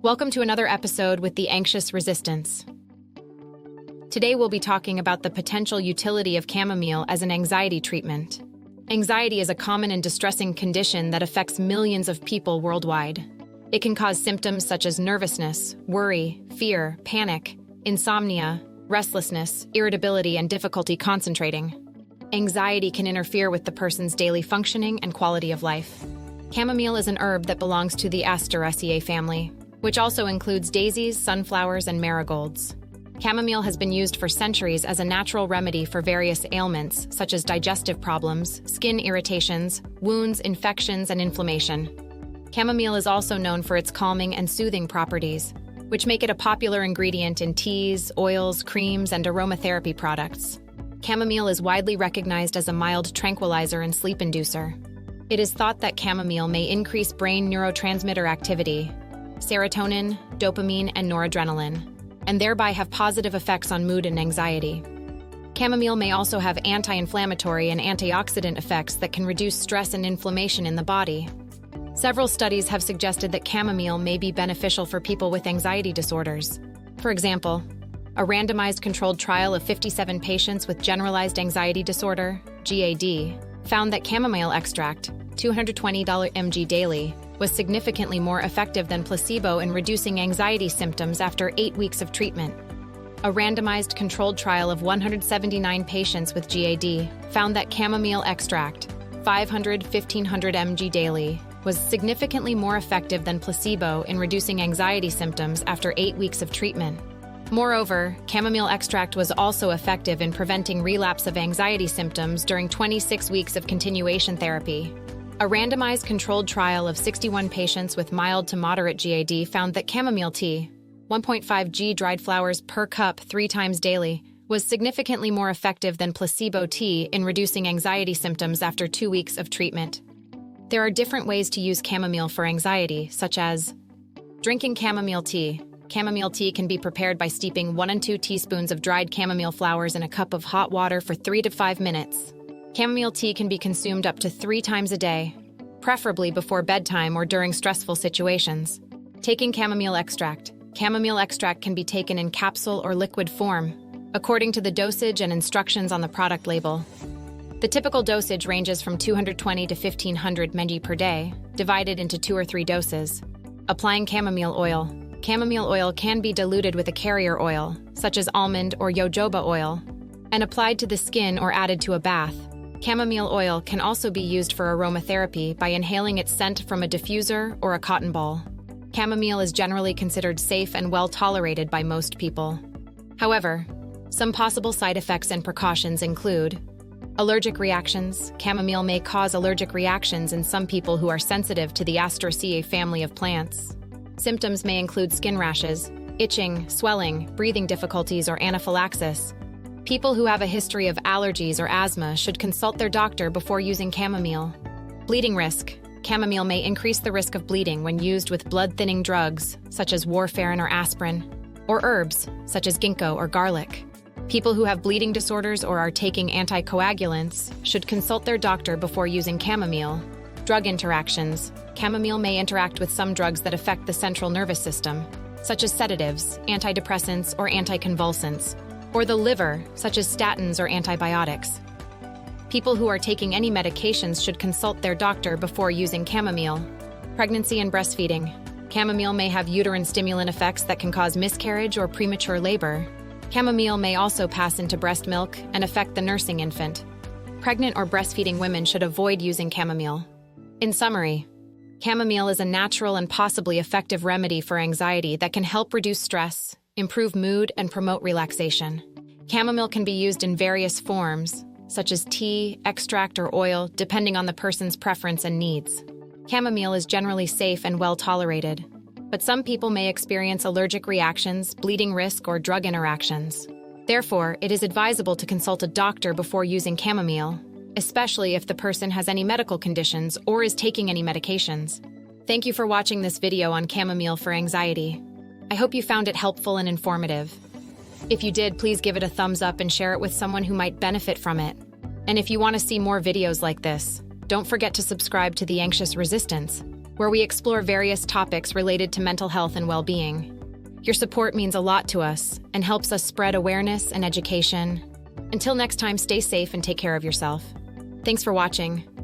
Welcome to another episode with the Anxious Resistance. Today we'll be talking about the potential utility of chamomile as an anxiety treatment. Anxiety is a common and distressing condition that affects millions of people worldwide. It can cause symptoms such as nervousness, worry, fear, panic, insomnia, restlessness, irritability, and difficulty concentrating. Anxiety can interfere with the person's daily functioning and quality of life. Chamomile is an herb that belongs to the Asteraceae family, which also includes daisies, sunflowers, and marigolds. Chamomile has been used for centuries as a natural remedy for various ailments, such as digestive problems, skin irritations, wounds, infections, and inflammation. Chamomile is also known for its calming and soothing properties, which make it a popular ingredient in teas, oils, creams, and aromatherapy products. Chamomile is widely recognized as a mild tranquilizer and sleep inducer. It is thought that chamomile may increase brain neurotransmitter activity, serotonin, dopamine, and noradrenaline, and thereby have positive effects on mood and anxiety. Chamomile may also have anti-inflammatory and antioxidant effects that can reduce stress and inflammation in the body. Several studies have suggested that chamomile may be beneficial for people with anxiety disorders. For example, a randomized controlled trial of 57 patients with generalized anxiety disorder, GAD, found that chamomile extract, 220 mg daily, was significantly more effective than placebo in reducing anxiety symptoms after 8 weeks of treatment. A randomized controlled trial of 179 patients with GAD found that chamomile extract, 1500 mg daily, was significantly more effective than placebo in reducing anxiety symptoms after 8 weeks of treatment. Moreover, chamomile extract was also effective in preventing relapse of anxiety symptoms during 26 weeks of continuation therapy. A randomized controlled trial of 61 patients with mild to moderate GAD found that chamomile tea, 1.5 g dried flowers per cup 3 times daily, was significantly more effective than placebo tea in reducing anxiety symptoms after 2 weeks of treatment. There are different ways to use chamomile for anxiety, such as drinking chamomile tea. Chamomile tea can be prepared by steeping 1 and 2 teaspoons of dried chamomile flowers in a cup of hot water for 3 to 5 minutes. Chamomile tea can be consumed up to 3 times a day, preferably before bedtime or during stressful situations. Taking chamomile extract. Chamomile extract can be taken in capsule or liquid form, according to the dosage and instructions on the product label. The typical dosage ranges from 220 to 1500 mg per day, divided into 2 or 3 doses. Applying chamomile oil. Chamomile oil can be diluted with a carrier oil, such as almond or jojoba oil, and applied to the skin or added to a bath. Chamomile oil can also be used for aromatherapy by inhaling its scent from a diffuser or a cotton ball. Chamomile is generally considered safe and well tolerated by most people. However, some possible side effects and precautions include allergic reactions. Chamomile may cause allergic reactions in some people who are sensitive to the Asteraceae family of plants. Symptoms may include skin rashes, itching, swelling, breathing difficulties, or anaphylaxis. People who have a history of allergies or asthma should consult their doctor before using chamomile. Bleeding risk. Chamomile may increase the risk of bleeding when used with blood-thinning drugs, such as warfarin or aspirin, or herbs, such as ginkgo or garlic. People who have bleeding disorders or are taking anticoagulants should consult their doctor before using chamomile. Drug interactions. Chamomile may interact with some drugs that affect the central nervous system, such as sedatives, antidepressants, or anticonvulsants, or the liver, such as statins or antibiotics. People who are taking any medications should consult their doctor before using chamomile. Pregnancy and breastfeeding. Chamomile may have uterine stimulant effects that can cause miscarriage or premature labor. Chamomile may also pass into breast milk and affect the nursing infant. Pregnant or breastfeeding women should avoid using chamomile. In summary, chamomile is a natural and possibly effective remedy for anxiety that can help reduce stress, improve mood, and promote relaxation. Chamomile can be used in various forms, such as tea, extract, or oil, depending on the person's preference and needs. Chamomile is generally safe and well tolerated, but some people may experience allergic reactions, bleeding risk, or drug interactions. Therefore, it is advisable to consult a doctor before using chamomile, especially if the person has any medical conditions or is taking any medications. Thank you for watching this video on chamomile for anxiety. I hope you found it helpful and informative. If you did, please give it a thumbs up and share it with someone who might benefit from it. And if you want to see more videos like this, don't forget to subscribe to The Anxious Resistance. where we explore various topics related to mental health and well-being. Your support means a lot to us and helps us spread awareness and education. Until next time, stay safe and take care of yourself. Thanks for watching.